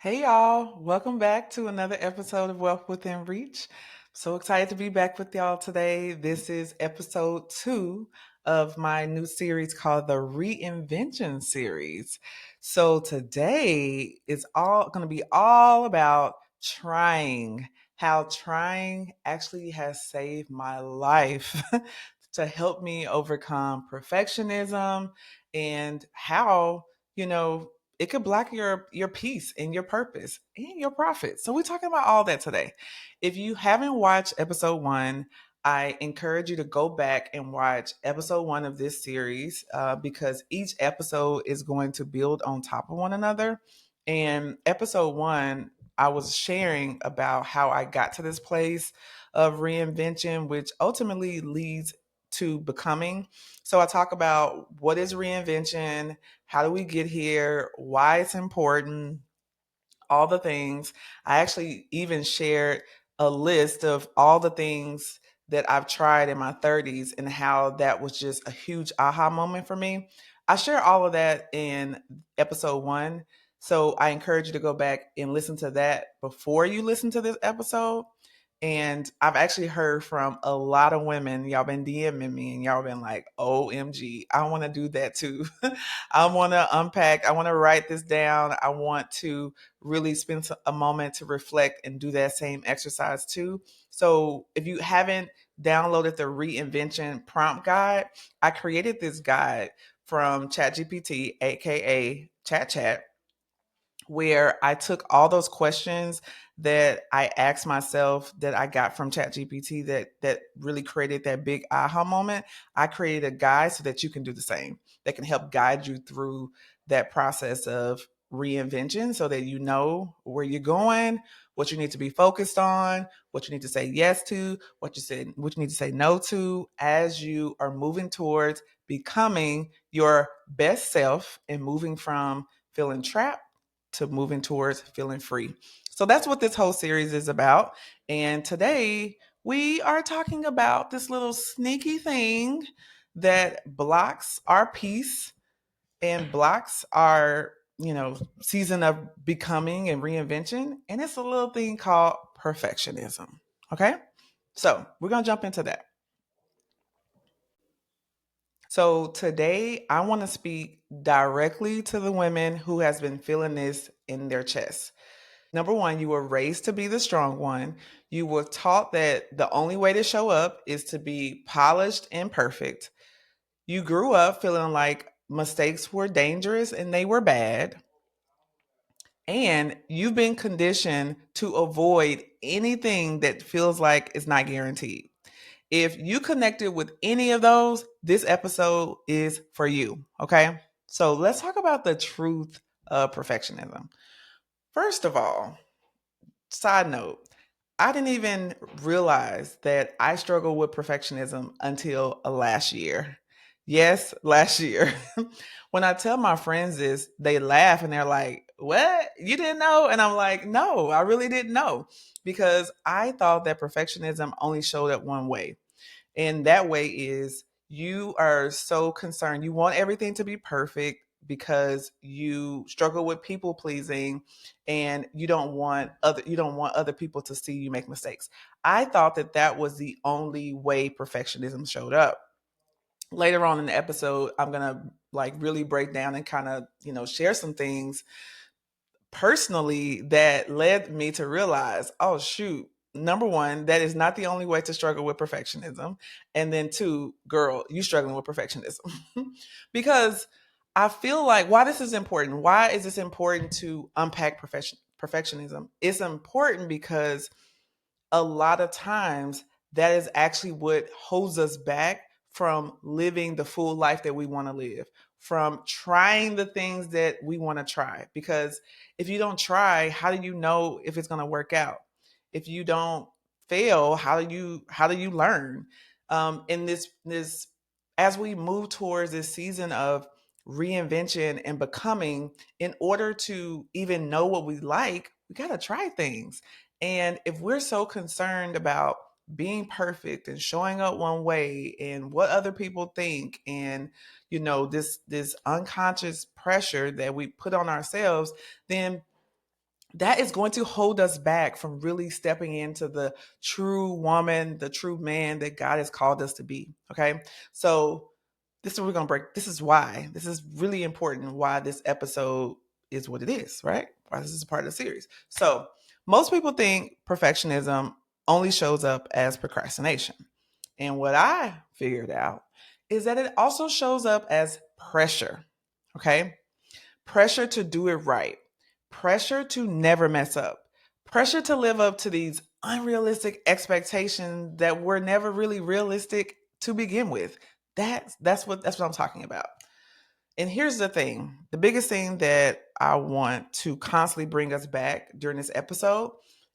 Hey y'all, welcome back to another episode of Wealth Within Reach. So excited to be back with y'all today. This is episode 2 of my new series called the Reinvention series. So today is all going to be all about trying, how trying actually has saved my life to help me overcome perfectionism and how, you know, it could block your peace and your purpose and your profit. So we're talking about all that today. If you haven't watched episode 1, I encourage you to go back and watch episode 1 of this series because each episode is going to build on top of one another. And episode 1, I was sharing about how I got to this place of reinvention, which ultimately leads to becoming. So I talk about what is reinvention, how do we get here, why it's important, all the things. I actually even shared a list of all the things that I've tried in my 30s and how that was just a huge aha moment for me. I share all of that in episode 1. So I encourage you to go back and listen to that before you listen to this episode. And I've actually heard from a lot of women. Y'all been DMing me and y'all been like, OMG, I want to do that too. I want to unpack. I want to write this down. I want to really spend a moment to reflect and do that same exercise too. So if you haven't downloaded the Reinvention prompt guide, I created this guide from ChatGPT, aka Chat, where I took all those questions that I asked myself that I got from ChatGPT that really created that big aha moment. I created a guide so that you can do the same. That can help guide you through that process of reinvention so that you know where you're going, what you need to be focused on, what you need to say yes to, what you need to say no to as you are moving towards becoming your best self and moving from feeling trapped to moving towards feeling free. So that's what this whole series is about. And today we are talking about this little sneaky thing that blocks our peace and blocks our, season of becoming and reinvention. And it's a little thing called perfectionism. Okay. So we're going to jump into that. So today I want to speak directly to the women who has been feeling this in their chest. Number one, you were raised to be the strong one. You were taught that the only way to show up is to be polished and perfect. You grew up feeling like mistakes were dangerous and they were bad. And you've been conditioned to avoid anything that feels like it's not guaranteed. If you connected with any of those, this episode is for you. Okay. So let's talk about the truth of perfectionism. First of all, side note, I didn't even realize that I struggle with perfectionism until last year. Yes, last year. When I tell my friends this, they laugh and they're like, "What? You didn't know?" And I'm like, "No, I really didn't know." Because I thought that perfectionism only showed up one way. And that way is you are so concerned. You want everything to be perfect because you struggle with people pleasing and you don't want other people to see you make mistakes. I thought that that was the only way perfectionism showed up. Later on in the episode, I'm going to like really break down and kind of, share some things personally that led me to realize, oh shoot, number one, that is not the only way to struggle with perfectionism. And then two, girl, you struggling with perfectionism. Because I feel like why this is important. Why is this important to unpack perfectionism? It's important because a lot of times that is actually what holds us back from living the full life that we want to live, from trying the things that we want to try. Because if you don't try, how do you know if it's going to work out? If you don't fail, how do you learn? In this as we move towards this season of reinvention and becoming, in order to even know what we like, we got to try things. And if we're so concerned about being perfect and showing up one way and what other people think and this unconscious pressure that we put on ourselves, then that is going to hold us back from really stepping into the true woman, the true man that God has called us to be. Okay. So this is what we're going to break. This is why. This is really important why this episode is what it is, right? Why this is a part of the series. So most people think perfectionism only shows up as procrastination. And what I figured out is that it also shows up as pressure. Okay. Pressure to do it right, pressure to never mess up, pressure to live up to these unrealistic expectations that were never really realistic to begin with. That's what I'm talking about. And here's the thing. The biggest thing that I want to constantly bring us back during this episode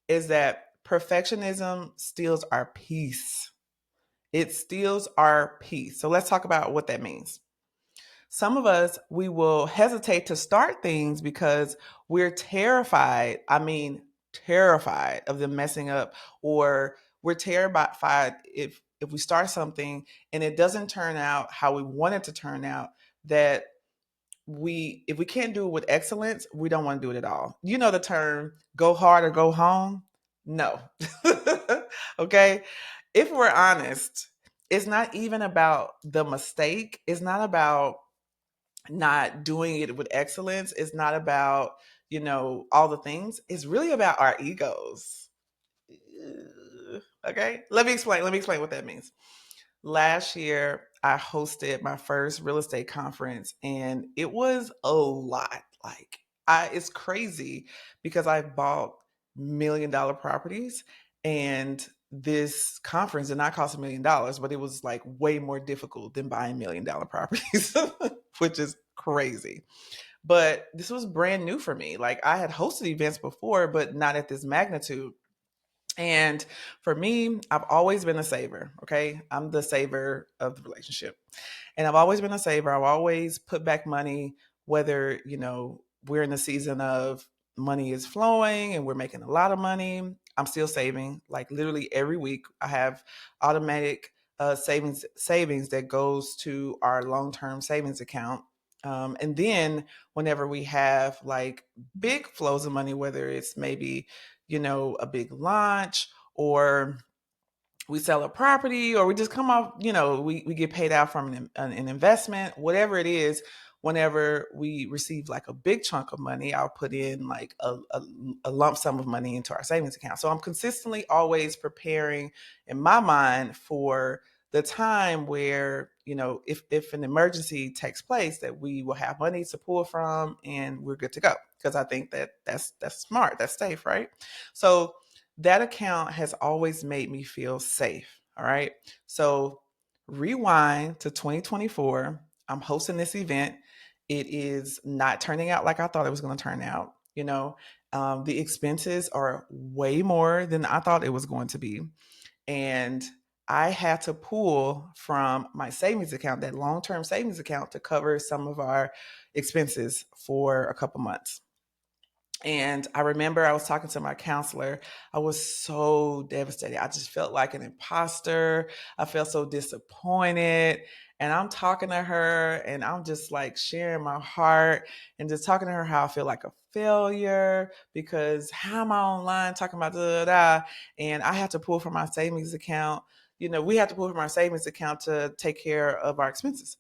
is that perfectionism steals our peace. It steals our peace. So let's talk about what that means. Some of us, we will hesitate to start things because we're terrified. I mean, terrified of them messing up, or we're terrified if we start something and it doesn't turn out how we want it to turn out, that we if we can't do it with excellence, we don't want to do it at all. You know the term go hard or go home? No. Okay? If we're honest, it's not even about the mistake. It's not about not doing it with excellence. It's not about, all the things. It's really about our egos. Okay? Let me explain what that means. Last year, I hosted my first real estate conference and it was a lot. Like, it's crazy because I bought $1 million properties, and this conference did not cost $1 million, but it was like way more difficult than buying $1 million properties, which is crazy. But this was brand new for me. Like, I had hosted events before, but not at this magnitude. And for me, I've always been a saver. Okay. I'm the saver of the relationship. And I've always been a saver. I've always put back money, whether, we're in the season of money is flowing and we're making a lot of money. I'm still saving. Like, literally every week, I have automatic savings that goes to our long-term savings account. And then whenever we have like big flows of money, whether it's maybe, a big launch, or we sell a property, or we just come off, we get paid out from an investment, whatever it is. Whenever we receive like a big chunk of money, I'll put in like a lump sum of money into our savings account. So I'm consistently always preparing in my mind for the time where, if an emergency takes place, that we will have money to pull from and we're good to go. Because I think that that's smart, that's safe, right? So that account has always made me feel safe. All right. So rewind to 2024. I'm hosting this event. It is not turning out like I thought it was going to turn out. The expenses are way more than I thought it was going to be. And I had to pull from my savings account, that long term savings account, to cover some of our expenses for a couple months. And I remember I was talking to my counselor. I was so devastated. I just felt like an imposter. I felt so disappointed. And I'm talking to her and I'm just like sharing my heart and just talking to her how I feel like a failure because how am I online talking about da da da? And I have to pull from my savings account. We have to pull from our savings account to take care of our expenses.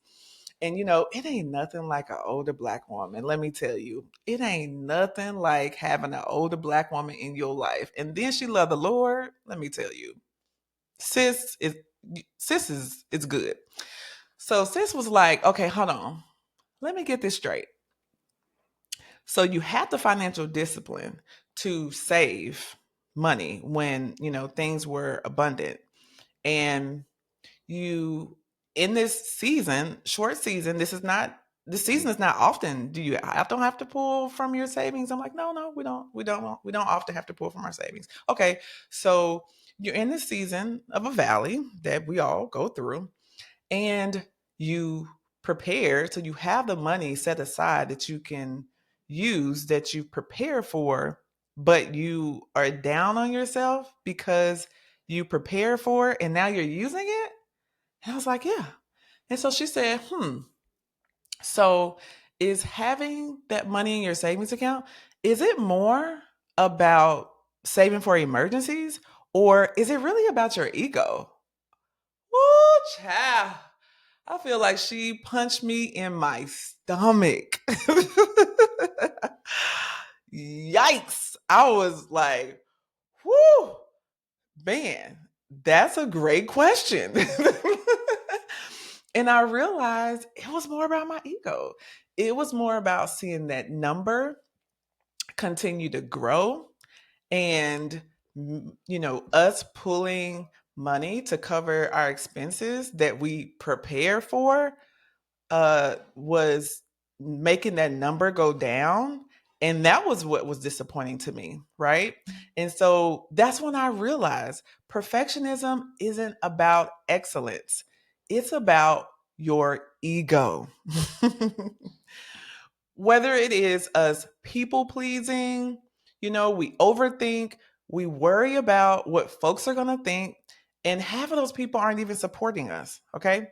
And it ain't nothing like an older Black woman. Let me tell you, it ain't nothing like having an older Black woman in your life. And then she love the Lord. Let me tell you, sis is sis is it's good. So sis was like, okay, hold on, let me get this straight. So you have the financial discipline to save money when things were abundant, and you in this season, short season, this season is not often. Do you don't have to pull from your savings? I'm like, no, we don't often have to pull from our savings. Okay, so you're in this season of a valley that we all go through, and you prepare, so you have the money set aside that you can use, that you prepare for, but you are down on yourself because you prepare for it and now you're using it. And I was like, yeah. And so she said, so is having that money in your savings account, is it more about saving for emergencies, or is it really about your ego? Woo, child. I feel like she punched me in my stomach. Yikes. I was like, whoo, man, that's a great question. And I realized it was more about my ego. It was more about seeing that number continue to grow and us pulling money to cover our expenses that we prepare for was making that number go down. And that was what was disappointing to me, right? And so that's when I realized perfectionism isn't about excellence, it's about your ego. Whether it is us people pleasing, we overthink, we worry about what folks are going to think, and half of those people aren't even supporting us, okay?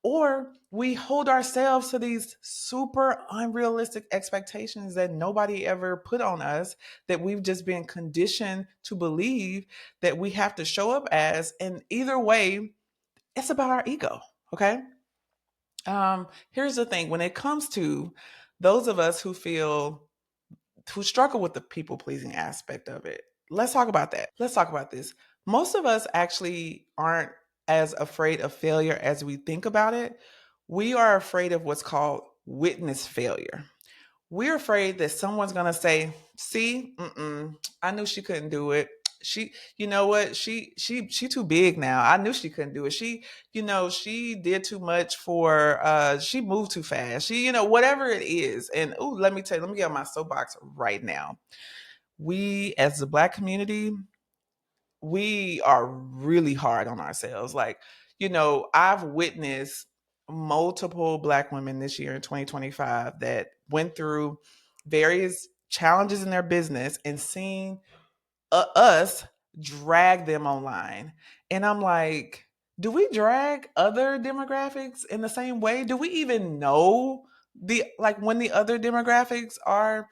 Or we hold ourselves to these super unrealistic expectations that nobody ever put on us, that we've just been conditioned to believe that we have to show up as. And either way, it's about our ego, okay? Here's the thing: when it comes to those of us who struggle with the people pleasing aspect of it, let's talk about that. Let's talk about this. Most of us actually aren't as afraid of failure as we think about it. We are afraid of what's called witness failure. We're afraid that someone's going to say, see, I knew she couldn't do it. She, you know what? She too big now. I knew she couldn't do it. She did too much for, she moved too fast. She, whatever it is. And, let me tell you, let me get on my soapbox right now. We, as the Black community, we are really hard on ourselves. Like, I've witnessed multiple Black women this year in 2025 that went through various challenges in their business and seen us drag them online. And I'm like, do we drag other demographics in the same way? Do we even know when the other demographics are,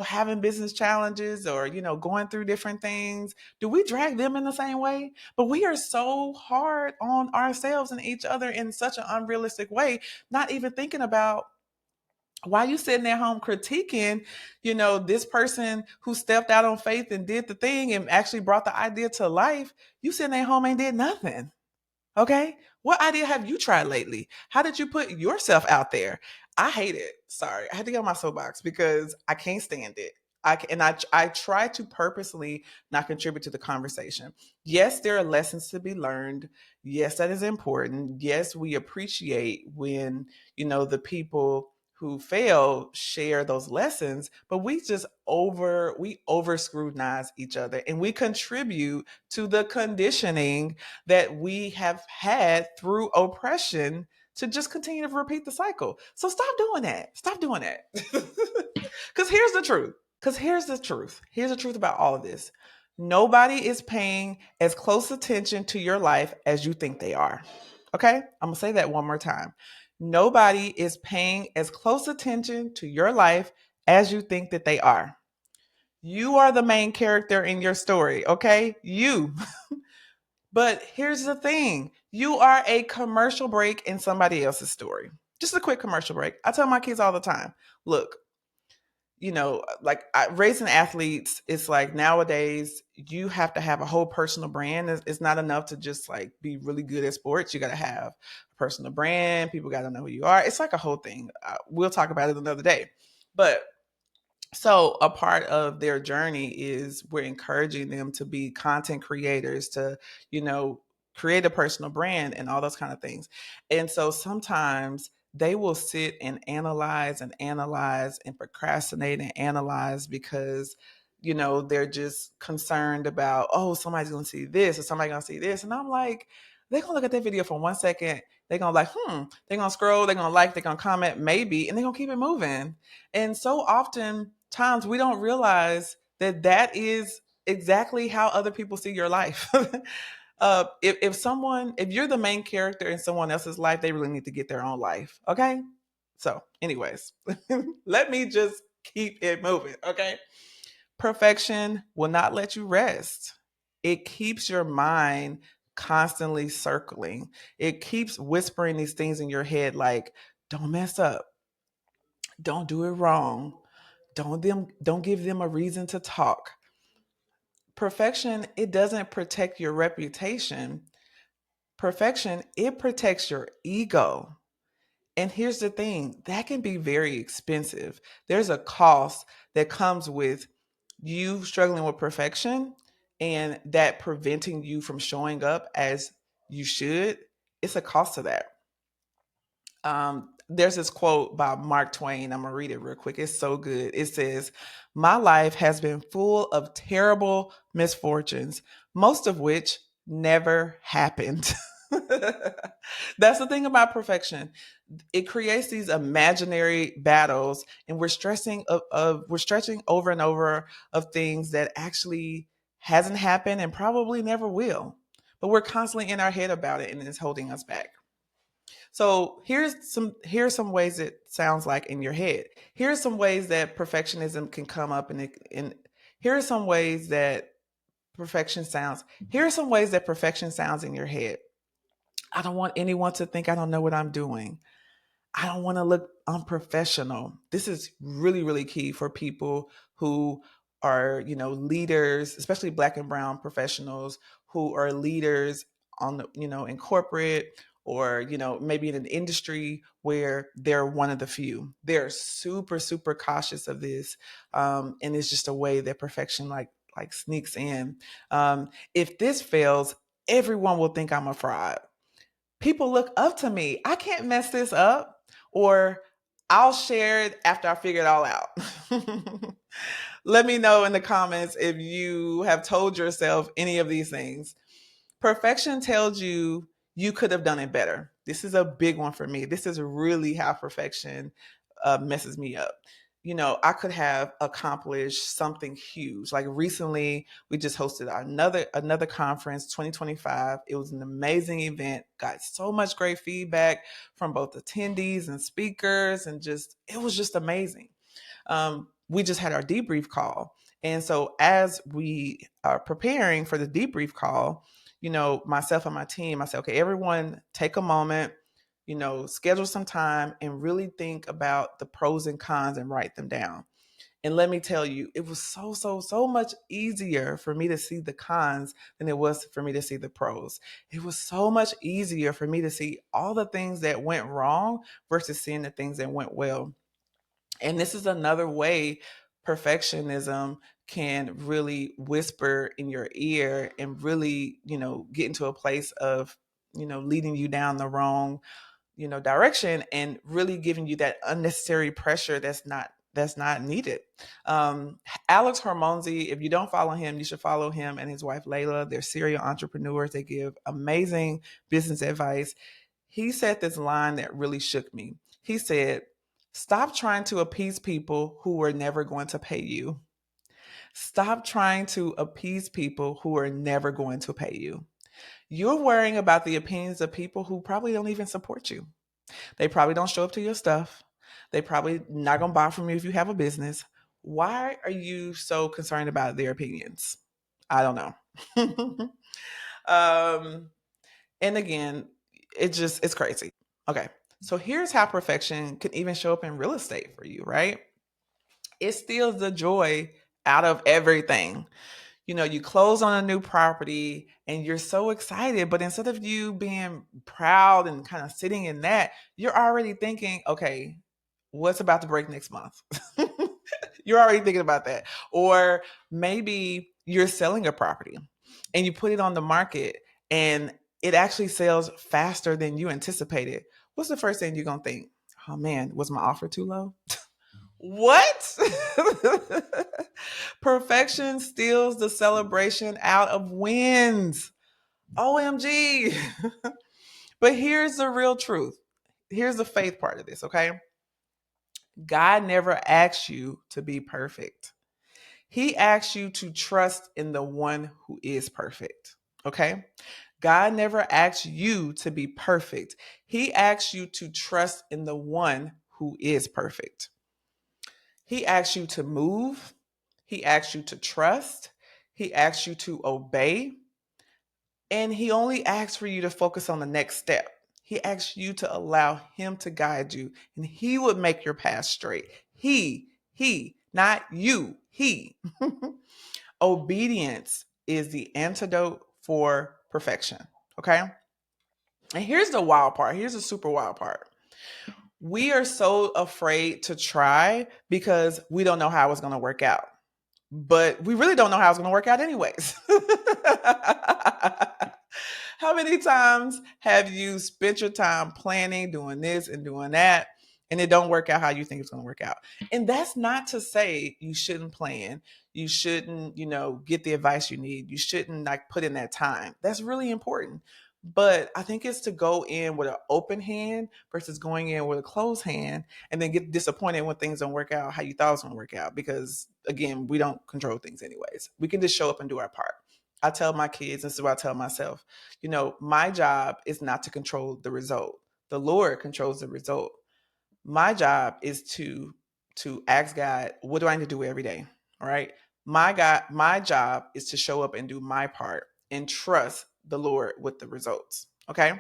having business challenges or, going through different things? Do we drag them in the same way? But we are so hard on ourselves and each other in such an unrealistic way, not even thinking about why you sitting at home critiquing, this person who stepped out on faith and did the thing and actually brought the idea to life. You sitting at home ain't did nothing. Okay. What idea have you tried lately? How did you put yourself out there? I hate it. Sorry. I had to get on my soapbox because I can't stand it. I try to purposely not contribute to the conversation. Yes, there are lessons to be learned. Yes, that is important. Yes, we appreciate when, the people who fail share those lessons, but we over scrutinize each other and we contribute to the conditioning that we have had through oppression to just continue to repeat the cycle. So stop doing that. Stop doing that. Because here's the truth. Here's the truth about all of this. Nobody is paying as close attention to your life as you think they are. Okay? I'm going to say that one more time. Nobody is paying as close attention to your life as you think that they are. You are the main character in your story, okay? You. But here's the thing: you are a commercial break in somebody else's story. Just a quick commercial break. I tell my kids all the time, look, raising athletes, it's like nowadays you have to have a whole personal brand. It's not enough to just like be really good at sports. You got to have a personal brand. People got to know who you are. It's like a whole thing. We'll talk about it another day. But so a part of their journey is we're encouraging them to be content creators, to, create a personal brand and all those kind of things. And so sometimes they will sit and analyze and procrastinate and analyze because, they're just concerned about, oh, somebody's going to see this or somebody's going to see this. And I'm like, they're going to look at that video for 1 second. They're going to like, they're going to scroll, they're going to like, they're going to comment maybe, and they're going to keep it moving. And so often times we don't realize that that is exactly how other people see your life. If you're the main character in someone else's life, they really need to get their own life. Okay. So anyways, let me just keep it moving. Okay. Perfection will not let you rest. It keeps your mind constantly circling. It keeps whispering these things in your head like, don't mess up, don't do it wrong, don't give them a reason to talk. Perfection, it doesn't protect your reputation. Perfection, it protects your ego. And here's the thing, that can be very expensive. There's a cost that comes with you struggling with perfection and that preventing you from showing up as you should. It's a cost to that. There's this quote by Mark Twain. I'm going to read it real quick. It's so good. It says, "My life has been full of terrible misfortunes, most of which never happened." That's the thing about perfection. It creates these imaginary battles, and we're stretching over and over of things that actually hasn't happened and probably never will. But we're constantly in our head about it, and it's holding us back. So here's some ways it sounds like in your head. Here's some ways that perfectionism can come up, and here are some ways that perfection sounds. Here are some ways that perfection sounds in your head. I don't want anyone to think I don't know what I'm doing. I don't want to look unprofessional. This is really, really key for people who are, leaders, especially Black and brown professionals who are leaders on the, in corporate or, maybe in an industry where they're one of the few. They're super, super cautious of this. And it's just a way that perfection like sneaks in. If this fails, everyone will think I'm a fraud. People look up to me. I can't mess this up. Or I'll share it after I figure it all out. Let me know in the comments if you have told yourself any of these things. Perfection tells you you could have done it better. This is a big one for me. This is really how perfection messes me up. I could have accomplished something huge. Like recently, we just hosted another conference, 2025. It was an amazing event. Got so much great feedback from both attendees and speakers, and just it was just amazing. We just had our debrief call. And so as we are preparing for the debrief call, myself and my team, I said, okay, everyone take a moment, schedule some time and really think about the pros and cons and write them down. And let me tell you, it was so much easier for me to see the cons than it was for me to see the pros. It was so much easier for me to see all the things that went wrong versus seeing the things that went well. And this is another way perfectionism can really whisper in your ear and really, get into a place of, leading you down the wrong, direction and really giving you that unnecessary pressure that's not needed. Um, Alex Hormonzi, if you don't follow him, you should follow him and his wife Layla. They're serial entrepreneurs. They give amazing business advice. He said this line that really shook me. He said, "Stop trying to appease people who are never going to pay you. Stop trying to appease people who are never going to pay you. You're worrying about the opinions of people who probably don't even support you. They probably don't show up to your stuff. They probably not going to buy from you if you have a business. Why are you so concerned about their opinions?" I don't know. um, and again, it's crazy. Okay. So here's how perfection can even show up in real estate for you, right? It steals the joy out of everything. You close on a new property and you're so excited, but instead of you being proud and kind of sitting in that, you're already thinking, okay, what's about to break next month? You're already thinking about that. Or maybe you're selling a property and you put it on the market and it actually sells faster than you anticipated. What's the first thing you're going to think? Oh man, was my offer too low? What? Perfection steals the celebration out of wins. OMG. But here's the real truth. Here's the faith part of this, okay? God never asks you to be perfect. He asks you to trust in the one who is perfect, okay? God never asks you to be perfect. He asks you to trust in the one who is perfect. He asks you to move. He asks you to trust. He asks you to obey. And he only asks for you to focus on the next step. He asks you to allow him to guide you, and he would make your path straight. Not you, he. Obedience is the antidote for perfection. Okay. And here's the wild part. Here's the super wild part. We are so afraid to try because we don't know how it's going to work out. But we really don't know how it's going to work out, anyways. How many times have you spent your time planning, doing this and doing that, and it don't work out how you think it's going to work out? And that's not to say you shouldn't plan. You shouldn't, get the advice you need. You shouldn't like put in that time. That's really important. But I think it's to go in with an open hand versus going in with a closed hand and then get disappointed when things don't work out how you thought it was going to work out. Because again, we don't control things anyways. We can just show up and do our part. I tell my kids, this is what I tell myself, my job is not to control the result. The Lord controls the result. My job is to ask God, what do I need to do every day? All right. My job is to show up and do my part and trust the Lord with the results. Okay.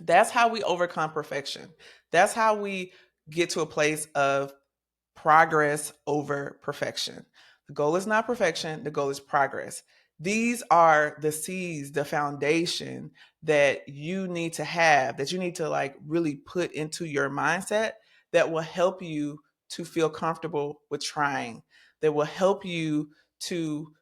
That's how we overcome perfection. That's how we get to a place of progress over perfection. The goal is not perfection, the goal is progress. These are the seeds, the foundation that you need to have, that you need to like really put into your mindset that will help you to feel comfortable with trying, that will help you to,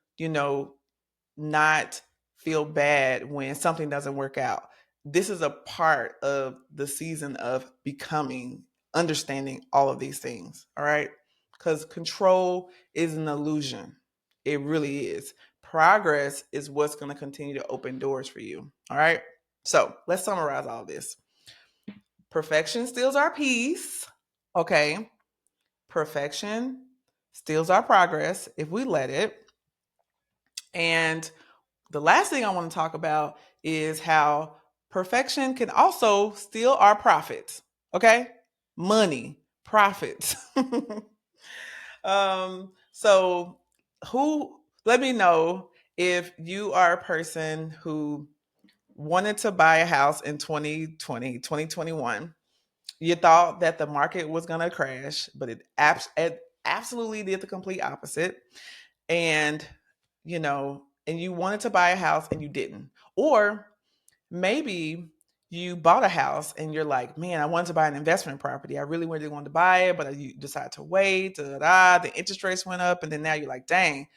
not feel bad when something doesn't work out. This is a part of the season of becoming, understanding all of these things. All right. Because control is an illusion. It really is. Progress is what's going to continue to open doors for you. All right. So let's summarize all this. Perfection steals our peace. Okay. Perfection steals our progress if we let it. And the last thing I want to talk about is how perfection can also steal our profits. Okay? Money, profits. So who let me know if you are a person who wanted to buy a house in 2020, 2021. You thought that the market was going to crash, but it absolutely did the complete opposite. And and you wanted to buy a house and you didn't. Or maybe you bought a house and you're like, man, I wanted to buy an investment property. I really really wanted to buy it, but you decided to wait. The interest rates went up, and then now you're like, dang.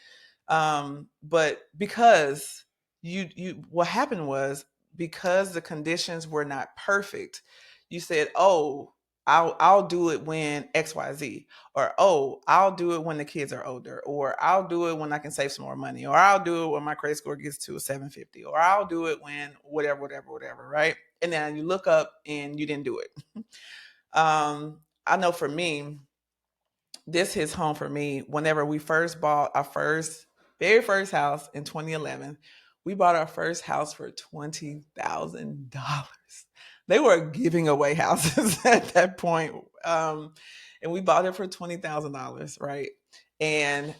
But because you what happened was, because the conditions were not perfect, you said, oh, I'll do it when XYZ, or oh, I'll do it when the kids are older, or I'll do it when I can save some more money, or I'll do it when my credit score gets to a 750, or I'll do it when whatever, right? And then you look up and you didn't do it. I know for me, this hits home for me. Whenever we first bought our very first house in 2011, we bought our first house for $20,000. They were giving away houses at that point. And we bought it for $20,000, right? And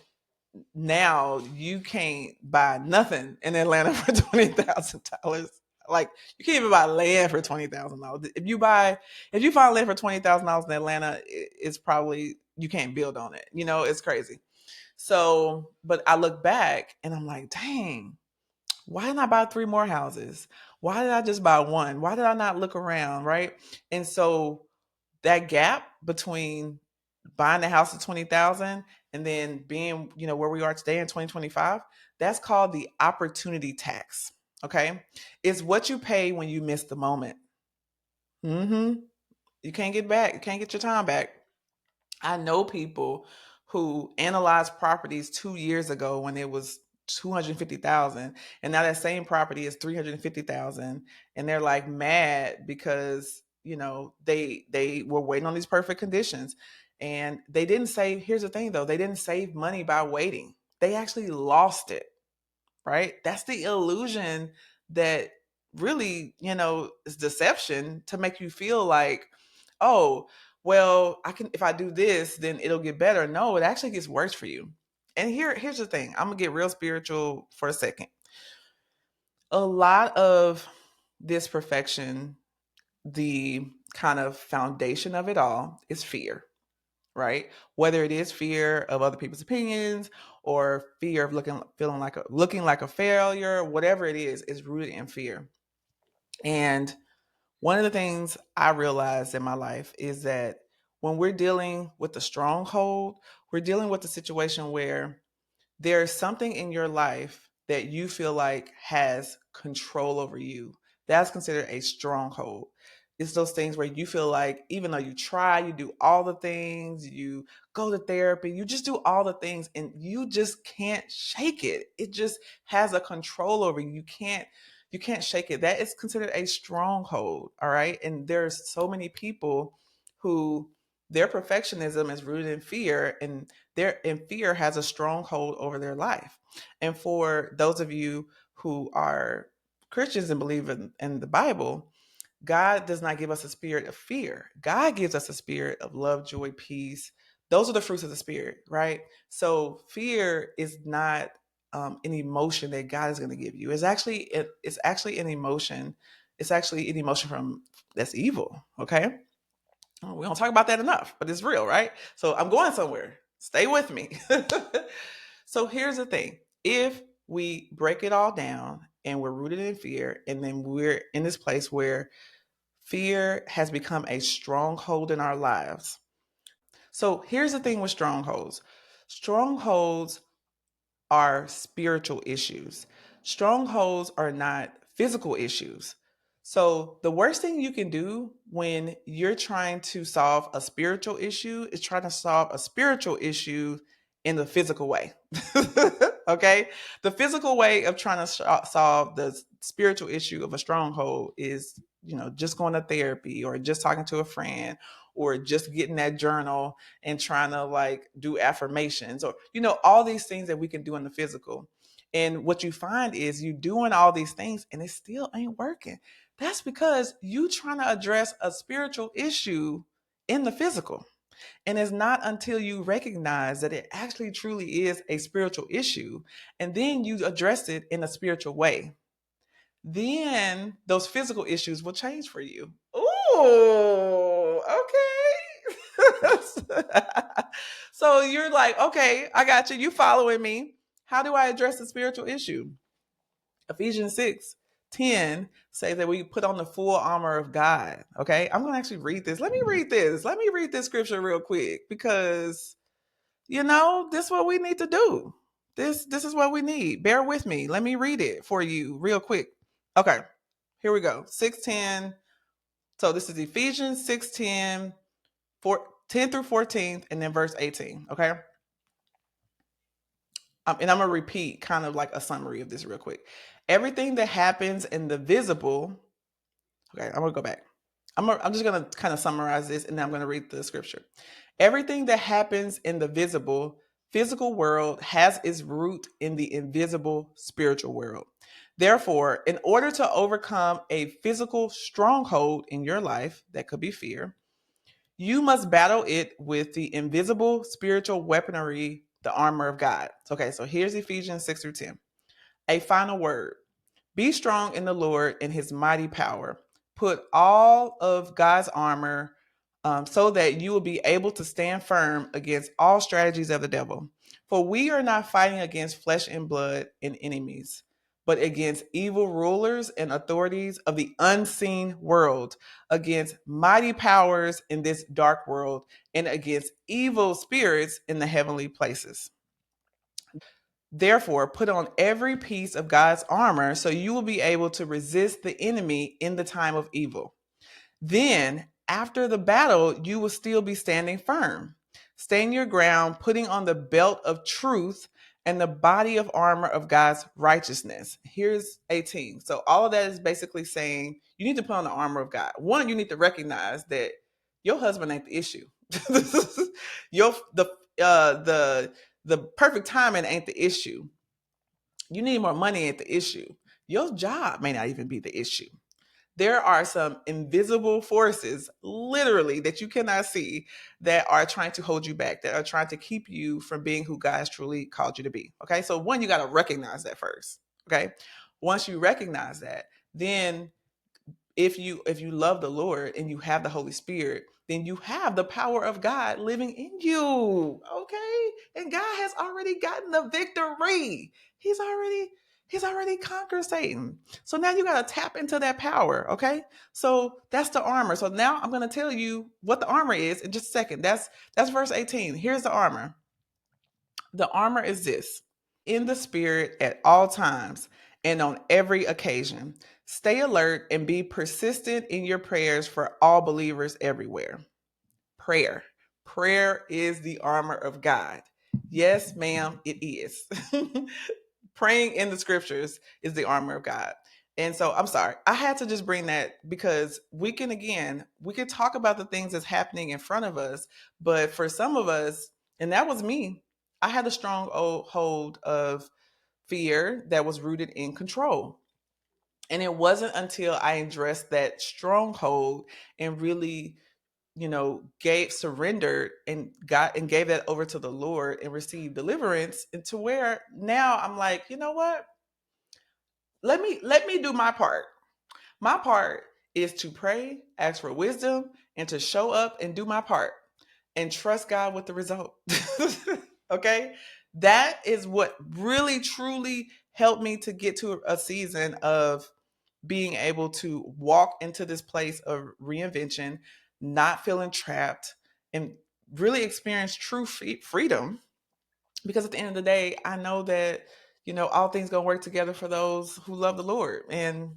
now you can't buy nothing in Atlanta for $20,000. Like, you can't even buy land for $20,000. If you find land for $20,000 in Atlanta, it's probably, you can't build on it. It's crazy. So, but I look back and I'm like, dang, why didn't I buy three more houses? Why did I just buy one? Why did I not look around? Right. And so that gap between buying the house at 20,000 and then being, where we are today in 2025, that's called the opportunity tax. Okay. It's what you pay when you miss the moment. You can't get back. You can't get your time back. I know people who analyzed properties 2 years ago when it was 250,000, and now that same property is 350,000, and they're like mad because they were waiting on these perfect conditions, and they didn't save. Here's the thing, though, they didn't save money by waiting. They actually lost it. Right? That's the illusion that really, is deception to make you feel like, oh, well, I can, if I do this, then it'll get better. No, it actually gets worse for you. And here's the thing. I'm gonna get real spiritual for a second. A lot of this perfection, the kind of foundation of it all is fear, right? Whether it is fear of other people's opinions or fear of looking like a failure, whatever it is rooted in fear. And one of the things I realized in my life is that when we're dealing with the stronghold, we're dealing with a situation where there's something in your life that you feel like has control over you. That's considered a stronghold. It's those things where you feel like even though you try, you do all the things, you go to therapy, you just do all the things and you just can't shake it. It just has a control over you. You can't shake it. That is considered a stronghold, all right? And there's so many people who their perfectionism is rooted in fear, and fear has a stronghold over their life. And for those of you who are Christians and believe in the Bible, God does not give us a spirit of fear. God gives us a spirit of love, joy, peace. Those are the fruits of the spirit, right? So fear is not an emotion that God is going to give you. It's actually an emotion. It's actually an emotion from that's evil. Okay, we don't talk about that enough, but it's real, right? So I'm going somewhere. Stay with me. So here's the thing. If we break it all down and we're rooted in fear, and then we're in this place where fear has become a stronghold in our lives. So here's the thing with strongholds. Strongholds are spiritual issues. Strongholds are not physical issues. So, the worst thing you can do when you're trying to solve a spiritual issue is trying to solve a spiritual issue in the physical way. Okay? The physical way of trying to solve the spiritual issue of a stronghold is, just going to therapy or just talking to a friend or just getting that journal and trying to like do affirmations or all these things that we can do in the physical. And what you find is you doing all these things and it still ain't working. That's because you trying to address a spiritual issue in the physical. And it's not until you recognize that it actually truly is a spiritual issue and then you address it in a spiritual way, then those physical issues will change for you. Ooh, okay. So you're like, okay, I got you. You following me. How do I address the spiritual issue? Ephesians 6:10 say that we put on the full armor of God. Okay. I'm going to actually read this. Let me read this. Let me read this scripture real quick because, this is what we need to do. This is what we need. Bear with me. Let me read it for you real quick. Okay. Here we go. 6:10. So this is Ephesians 6:10, 10 through 14, and then verse 18. Okay. And I'm going to repeat kind of like a summary of this real quick. Everything that happens in the visible. Okay. I'm going to go back. I'm just going to kind of summarize this and then I'm going to read the scripture. Everything that happens in the visible, physical world has its root in the invisible spiritual world. Therefore, in order to overcome a physical stronghold in your life, that could be fear, you must battle it with the invisible spiritual weaponry, the armor of God. Okay, so here's Ephesians 6 through 10. A final word. Be strong in the Lord and his mighty power. Put all of God's armor so that you will be able to stand firm against all strategies of the devil. For we are not fighting against flesh and blood and enemies, but against evil rulers and authorities of the unseen world, against mighty powers in this dark world, and against evil spirits in the heavenly places. Therefore, put on every piece of God's armor so you will be able to resist the enemy in the time of evil. Then, after the battle, you will still be standing firm. Stand your ground, putting on the belt of truth and the body of armor of God's righteousness. Here's 18. So, all of that is basically saying you need to put on the armor of God. One, you need to recognize that your husband ain't the issue. your the perfect timing ain't the issue. You need more money ain't the issue. Your job may not even be the issue. There are some invisible forces, literally, that you cannot see that are trying to hold you back, that are trying to keep you from being who God has truly called you to be. Okay. So, one, you got to recognize that first. Okay. Once you recognize that, then if you love the Lord and you have the Holy Spirit, then you have the power of God living in you. Okay? And God has already gotten the victory. He's already He's already conquered Satan. So now you got to tap into that power, okay? So that's the armor. So now I'm going to tell you what the armor is in just a second. That's verse 18. Here's the armor. The armor is this: in the spirit at all times and on every occasion. Stay alert and be persistent in your prayers for all believers everywhere. Prayer. Prayer is the armor of God. Yes, ma'am, it is. Praying in the scriptures is the armor of God. And so I'm sorry, I had to just bring that because we can talk about the things that's happening in front of us, but for some of us, and that was me, I had a strong hold of fear that was rooted in control. And it wasn't until I addressed that stronghold and really, gave surrendered and got and gave that over to the Lord and received deliverance, and to where now I'm like, you know what? Let me do my part. My part is to pray, ask for wisdom, and to show up and do my part and trust God with the result. Okay? That is what really truly helped me to get to a season of being able to walk into this place of reinvention, not feeling trapped, and really experience true freedom. Because at the end of the day, I know that, all things gonna work together for those who love the Lord, and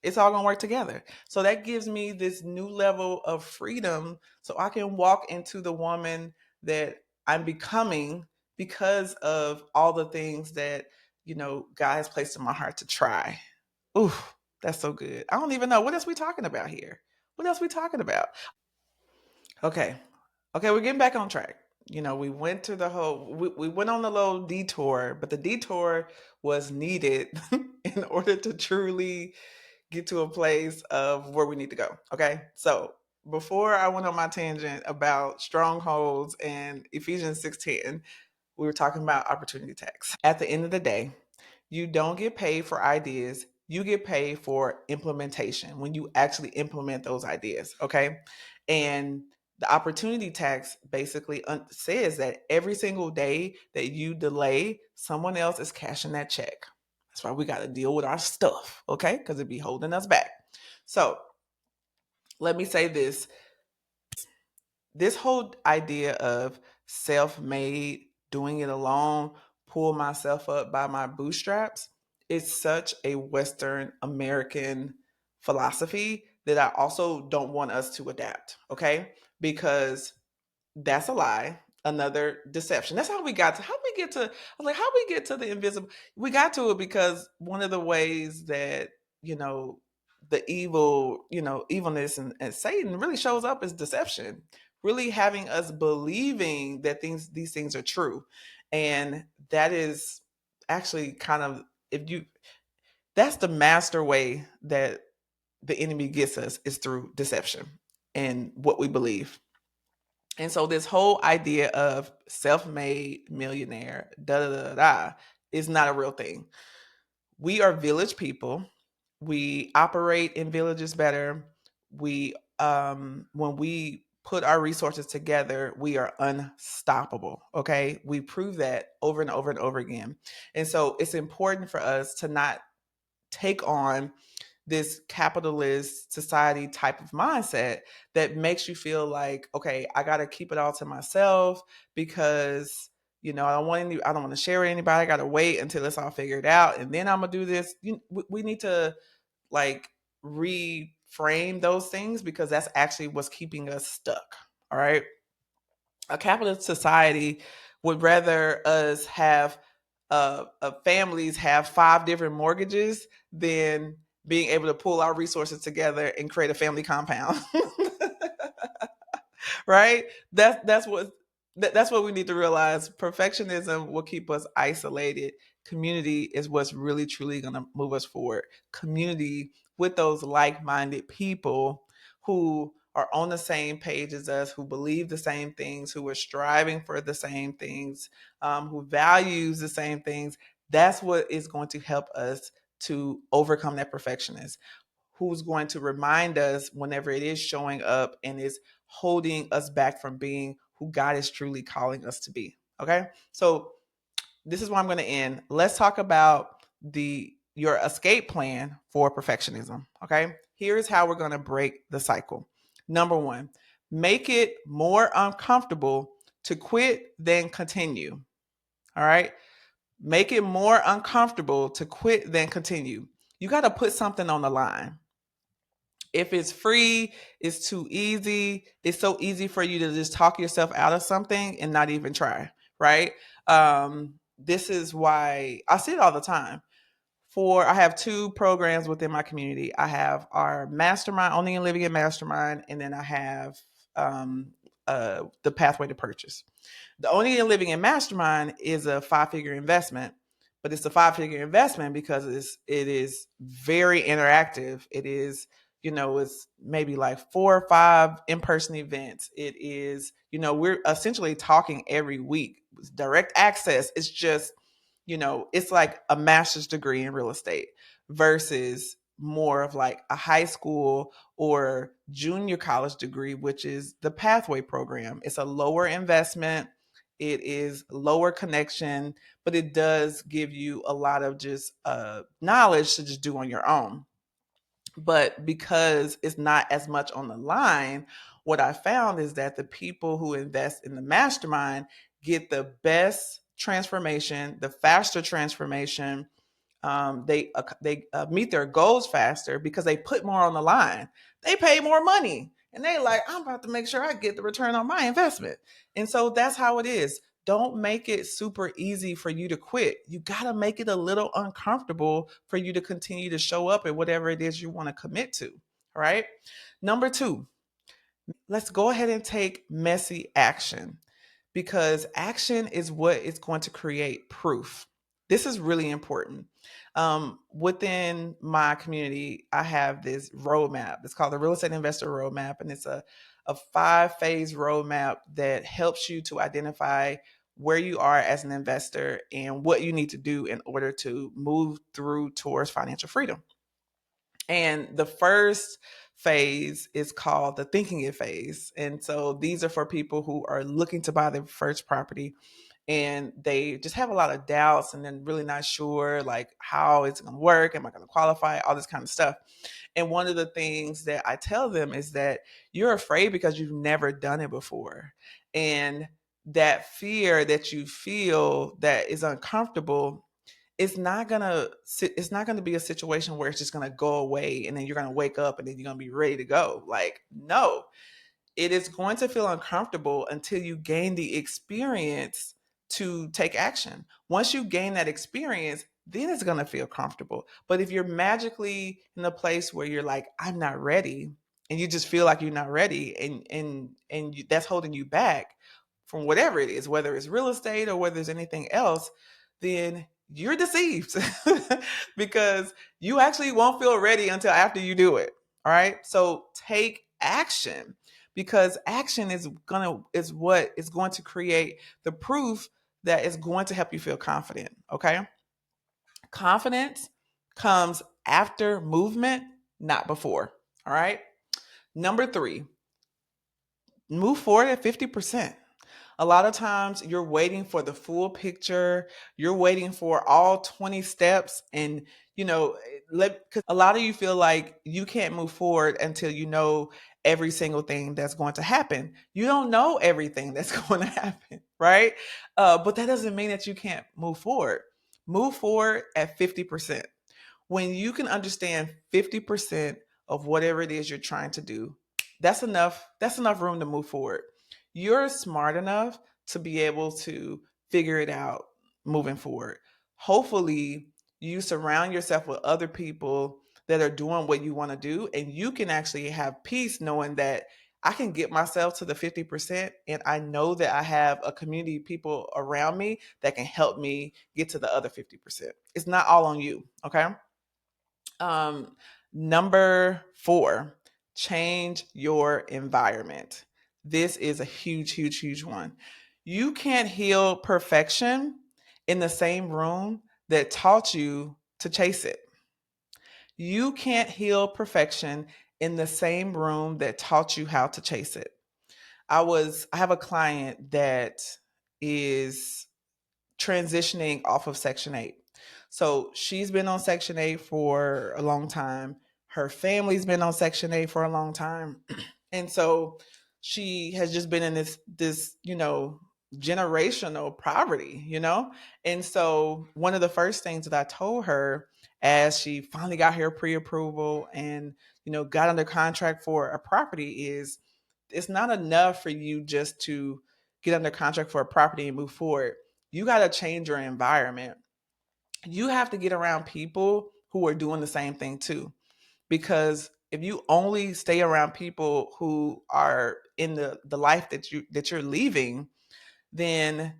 it's all gonna work together. So that gives me this new level of freedom so I can walk into the woman that I'm becoming because of all the things that, God has placed in my heart to try. Ooh, that's so good. I don't even know what else we talking about here. What else we talking about? Okay. Okay, we're getting back on track. We went to we went on a little detour, but the detour was needed in order to truly get to a place of where we need to go. Okay. So before I went on my tangent about strongholds and Ephesians 6:10, we were talking about opportunity tax. At the end of the day, you don't get paid for ideas. You get paid for implementation when you actually implement those ideas. Okay. And the opportunity tax basically says that every single day that you delay, someone else is cashing that check. That's why we got to deal with our stuff. Okay. Because it'd be holding us back. So let me say this whole idea of self-made, doing it alone, pull myself up by my bootstraps is such a Western American philosophy that I also don't want us to adapt, okay? Because that's a lie, another deception. That's how we get to I was like, how we get to the invisible. We got to it because one of the ways that, you know, the evil, evilness and Satan really shows up is deception. Really having us believing that these things are true. And that is actually kind of if you that's the master way that the enemy gets us is through deception and what we believe. And so this whole idea of self-made millionaire, da da da da, is not a real thing. We are village people. We operate in villages better. We when we put our resources together, we are unstoppable. Okay? We prove that over and over and over again. And so it's important for us to not take on this capitalist society type of mindset that makes you feel like, okay, I got to keep it all to myself because I don't want to share with anybody. I got to wait until it's all figured out and then I'm gonna do this. We need to like reframe those things because that's actually what's keeping us stuck. All right. A capitalist society would rather us have families have 5 different mortgages than being able to pull our resources together and create a family compound. Right? That's what we need to realize. Perfectionism will keep us isolated Community is what's really truly going to move us forward. Community with those like-minded people who are on the same page as us, who believe the same things, who are striving for the same things, who values the same things. That's what is going to help us to overcome that perfectionist. Who's going to remind us whenever it is showing up and is holding us back from being who God is truly calling us to be. Okay. So this is where I'm going to end. Let's talk about your escape plan for perfectionism. Okay. Here's how we're going to break the cycle. Number one, make it more uncomfortable to quit than continue. All right. Make it more uncomfortable to quit than continue. You got to put something on the line. If it's free, it's too easy. It's so easy for you to just talk yourself out of something and not even try, right? This is why I see it all the time. I have two programs within my community. I have our mastermind, Owning and Living in Mastermind, and then I have the Pathway to Purchase. The Owning and Living in Mastermind is a 5-figure investment, but it's a 5-figure investment because it is very interactive. It is, it's maybe like 4 or 5 in-person events. It is, we're essentially talking every week. It's direct access. It's just, it's like a master's degree in real estate versus more of like a high school or junior college degree, which is the Pathway program. It's a lower investment, it is lower connection, but it does give you a lot of just knowledge to just do on your own. But because it's not as much on the line, what I found is that the people who invest in the mastermind get the best transformation, the faster transformation. They meet their goals faster because they put more on the line. They pay more money, and they like, I'm about to make sure I get the return on my investment. And so that's how it is. Don't make it super easy for you to quit. You got to make it a little uncomfortable for you to continue to show up at whatever it is you want to commit to. All right. Number two, let's go ahead and take messy action because action is what is going to create proof. This is really important. Within my community, I have this roadmap. It's called the Real Estate Investor Roadmap, and it's a 5-phase roadmap that helps you to identify where you are as an investor and what you need to do in order to move through towards financial freedom. And the first phase is called the thinking it phase. And so these are for people who are looking to buy their first property and they just have a lot of doubts and then really not sure like how it's going to work. Am I going to qualify? All this kind of stuff. And one of the things that I tell them is that you're afraid because you've never done it before. And that fear that you feel that is uncomfortable, it's not gonna be a situation where it's just gonna go away and then you're gonna wake up and then you're gonna be ready to go. Like, no, it is going to feel uncomfortable until you gain the experience to take action. Once you gain that experience, then it's going to feel comfortable. But if you're magically in a place where you're like, I'm not ready, and you just feel like you're not ready, that's holding you back from whatever it is, whether it's real estate or whether it's anything else, then you're deceived because you actually won't feel ready until after you do it. All right. So take action because action is what is going to create the proof that is going to help you feel confident. Okay. Confidence comes after movement, not before. All right. Number 3, move forward at 50%. A lot of times you're waiting for the full picture. You're waiting for all 20 steps. And, because a lot of you feel like you can't move forward until you know every single thing that's going to happen. You don't know everything that's going to happen, right? But that doesn't mean that you can't move forward. Move forward at 50%. When you can understand 50% of whatever it is you're trying to do, that's enough. That's enough room to move forward. You're smart enough to be able to figure it out moving forward. Hopefully, you surround yourself with other people that are doing what you want to do, and you can actually have peace knowing that I can get myself to the 50%, and I know that I have a community of people around me that can help me get to the other 50%. It's not all on you, okay? Um, Number 4, change your environment. This is a huge, huge, huge one. You can't heal perfection in the same room that taught you to chase it. You can't heal perfection in the same room that taught you how to chase it. I have a client that is transitioning off of Section 8. So she's been on Section 8 for a long time. Her family's been on Section 8 for a long time. And so she has just been in this, generational poverty, And so one of the first things that I told her as she finally got her pre-approval and, got under contract for a property is it's not enough for you just to get under contract for a property and move forward. You got to change your environment. You have to get around people who are doing the same thing too. Because if you only stay around people who are in the life that you're leaving, then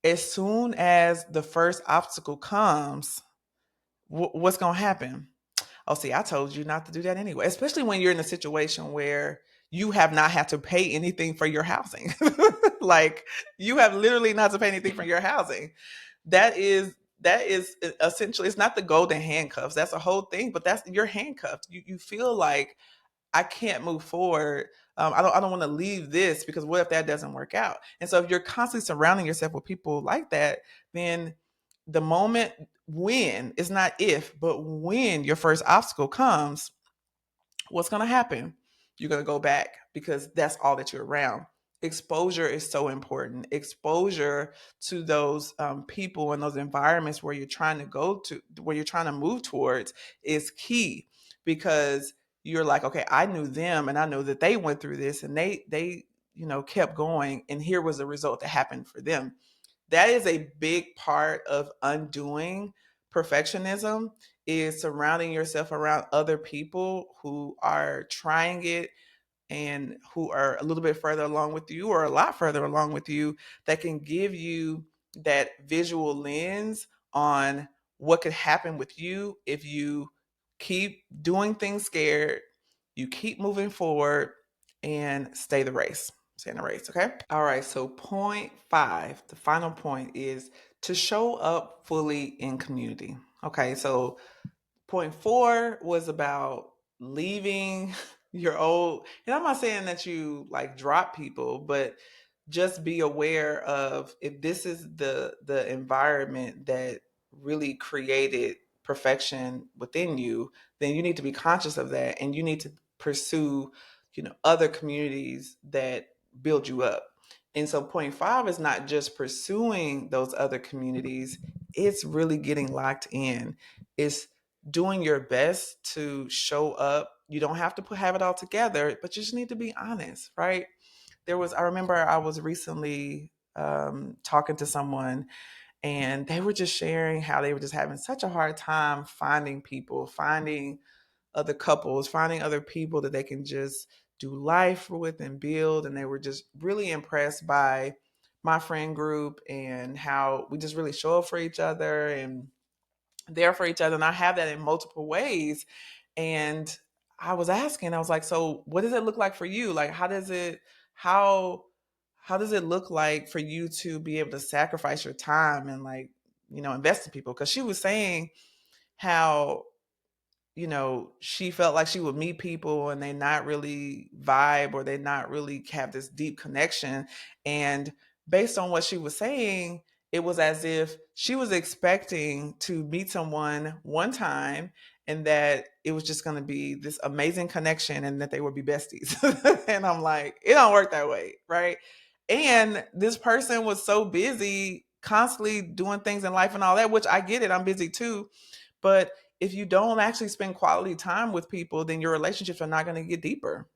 as soon as the first obstacle comes, what's going to happen? Oh, see, I told you not to do that anyway, especially when you're in a situation where you have not had to pay anything for your housing. Like you have literally not to pay anything for your housing. That is essentially, it's not the golden handcuffs. That's a whole thing, but that's, you're handcuffed. You feel like I can't move forward. I don't want to leave this because what if that doesn't work out? And so if you're constantly surrounding yourself with people like that, then the moment when, it's not if, but when your first obstacle comes, what's going to happen? You're going to go back because that's all that you're around. Exposure is so important. Exposure to those people and those environments where you're trying to go to, where you're trying to move towards, is key, because you're like, okay, I knew them and I know that they went through this and they kept going, and here was the result that happened for them. That is a big part of undoing perfectionism, is surrounding yourself around other people who are trying it and who are a little bit further along with you or a lot further along with you, that can give you that visual lens on what could happen with you if you keep doing things scared, you keep moving forward, and stay in the race. Okay. All right, so point 5, the final point, is to show up fully in community. Okay, so point 4 was about leaving your old, and I'm not saying that you like drop people, but just be aware of, if this is the environment that really created perfection within you, then you need to be conscious of that, and you need to pursue other communities that build you up. And so point 5 is not just pursuing those other communities, it's really getting locked in. It's doing your best to show up. You don't have to have it all together, but you just need to be honest, right? I remember I was recently talking to someone, and they were just sharing how they were just having such a hard time finding people, finding other couples, finding other people that they can just do life with and build. And they were just really impressed by my friend group and how we just really show up for each other and there for each other. And I have that in multiple ways. And I was like, so what does it look like for you? Like, how, how does it look like for you to be able to sacrifice your time and like, invest in people? Cause she was saying how, she felt like she would meet people and they not really vibe, or they not really have this deep connection. And based on what she was saying, it was as if she was expecting to meet someone one time and that it was just going to be this amazing connection and that they would be besties. And I'm like, it don't work that way, right? And this person was so busy constantly doing things in life and all that, which I get it, I'm busy too. But if you don't actually spend quality time with people, then your relationships are not going to get deeper.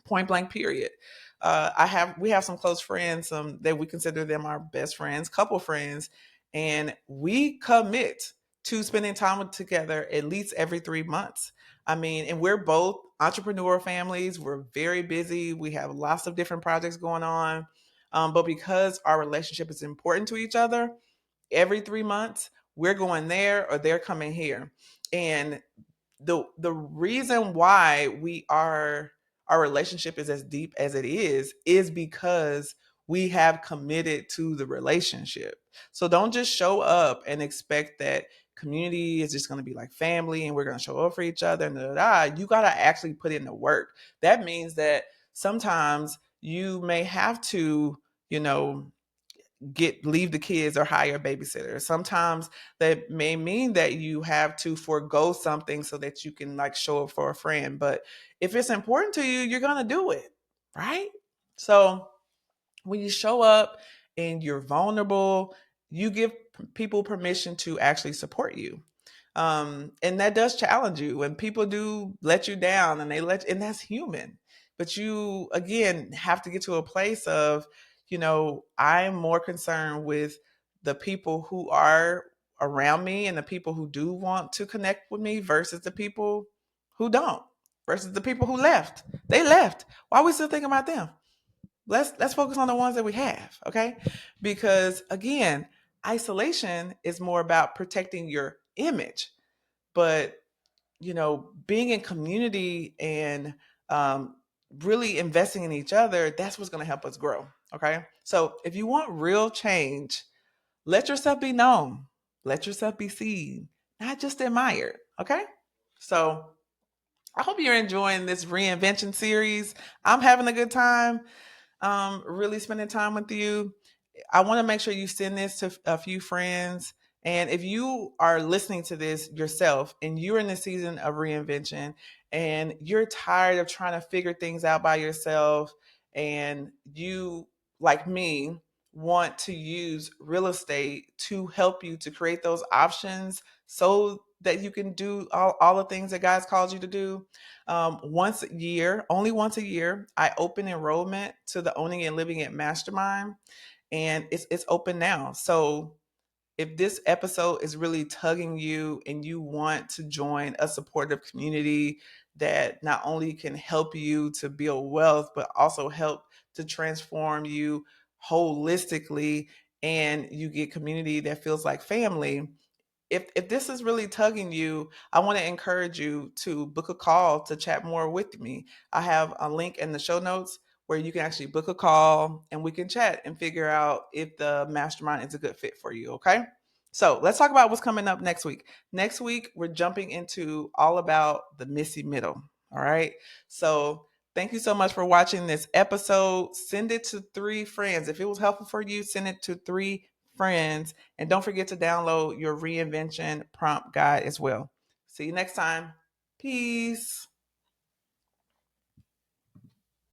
Point blank, period. We have some close friends, that we consider them our best friends, couple friends, and we commit to spending time together at least every 3 months. I mean, and we're both entrepreneurial families. We're very busy. We have lots of different projects going on. But because our relationship is important to each other, every 3 months, we're going there or they're coming here. And the reason why our relationship is as deep as it is because we have committed to the relationship. So don't just show up and expect that community is just going to be like family and we're going to show up for each other and da, da, da. You got to actually put in the work. That means that sometimes you may have to, you know, get leave the kids or hire a babysitter. Sometimes that may mean that you have to forego something so that you can like show up for a friend. But if it's important to you, you're gonna do it, right? So when you show up and you're vulnerable, you give people permission to actually support you. And that does challenge you when people do let you down and that's human. But you again have to get to a place of, I'm more concerned with the people who are around me and the people who do want to connect with me versus the people who don't, versus the people who left. They left. Why are we still thinking about them? Let's focus on the ones that we have, okay? Because again, isolation is more about protecting your image, but being in community and really investing in each other, that's what's going to help us grow. Okay, so if you want real change, let yourself be known, let yourself be seen, not just admired. Okay, so I hope you're enjoying this reinvention series. I'm having a good time, really spending time with you. I want to make sure you send this to a few friends. And if you are listening to this yourself and you're in the season of reinvention and you're tired of trying to figure things out by yourself, and you, like me, want to use real estate to help you to create those options so that you can do all the things that God's called you to do. Once a year, only once a year, I open enrollment to the Owning and Living It Mastermind, and it's open now. So if this episode is really tugging you and you want to join a supportive community that not only can help you to build wealth, but also help to transform you holistically, and you get community that feels like family, if this is really tugging you, I want to encourage you to book a call to chat more with me. I have a link in the show notes where you can actually book a call and we can chat and figure out if the mastermind is a good fit for you. Okay. So let's talk about what's coming up next week. Next week, we're jumping into all about the messy middle. All right. So thank you so much for watching this episode. Send it to 3 friends. If it was helpful for you, send it to 3 friends. And don't forget to download your reinvention prompt guide as well. See you next time. Peace.